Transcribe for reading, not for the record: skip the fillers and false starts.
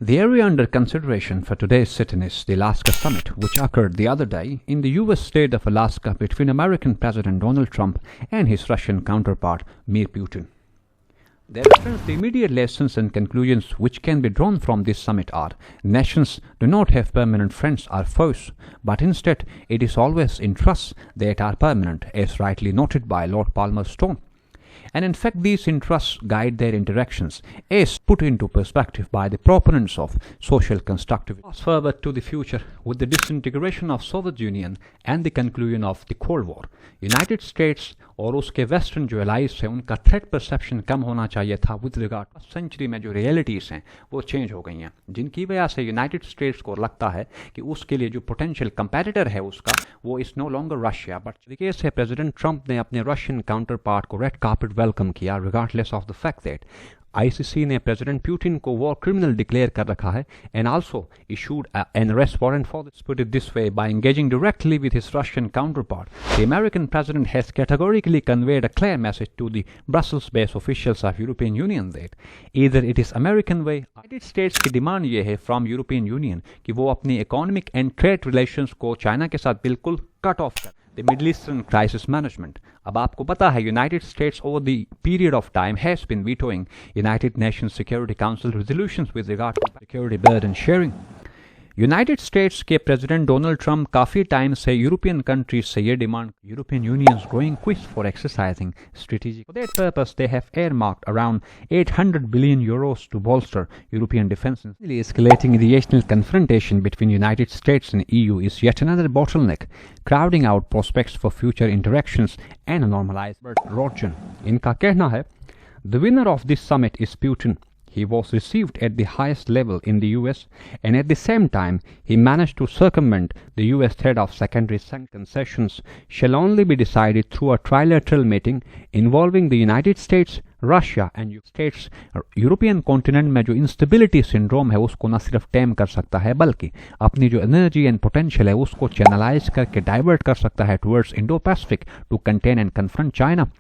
The area under consideration for today's sit-in is the Alaska Summit, which occurred the other day in the U.S. state of Alaska between American President Donald Trump and his Russian counterpart, Vladimir Putin. Therefore, the immediate lessons and conclusions which can be drawn from this summit are: nations do not have permanent friends or foes, but instead it is always interests that are permanent, as rightly noted by Lord Palmerston. And in fact, these interests guide their interactions, as put into perspective by the proponents of social constructivism. Fast forward to the future, with the disintegration of Soviet Union and the conclusion of the Cold War, United States और उसके western जो allies हैं उनका threat perception कम होना चाहिए था with regard century में जो रियलिटीज़ हैं वो चेंज हो गई हैं, जिनकी वजह से यूनाइटेड स्टेट्स को लगता है कि उसके लिए जो पोटेंशियल कंपेटिटर है उसका वो is no longer Russia. But तरीके से प्रेसिडेंट ट्रंप ने अपने रशियन काउंटर पार्ट को रेड कार्पेट वेलकम किया regardless of the fact that ICC ने प्रेसिडेंट पुतिन को वॉर क्रिमिनल डिक्लेयर कर रखा है and also issued an arrest warrant for this. Put it this way, by engaging directly with his Russian counterpart, the American president has categorically conveyed a clear message to the Brussels-based officials of European Union that either it is American way, United States की demand ये है from European Union कि वो अपनी economic and trade relations को China के साथ बिल्कुल कट ऑफ कर। The Middle Eastern crisis management, अब आपको पता है United States over the period of time has been vetoing United Nations Security Council resolutions with regard to security burden sharing. United States के president Donald Trump काफ़ी time से European countries से ये demand European unions growing quest for exercising strategic for that purpose they have earmarked around 800 billion euros to bolster European defense. Escalating regional confrontation between United States and EU is yet another bottleneck, crowding out prospects for future interactions and a normalized. But Rogen, इनका कहना है, the winner of this summit is Putin. He was received at the highest level in the US, and at the same time, he managed to circumvent the US threat of secondary concessions shall only be decided through a trilateral meeting involving the United States, Russia and States. European continent में जो instability syndrome है उसको न सिर्फ टेम कर सकता है बल्कि अपनी जो एनर्जी एंड पोटेंशियल है उसको चैनलाइज करके डाइवर्ट कर सकता है towards Indo Pacific to contain and confront China.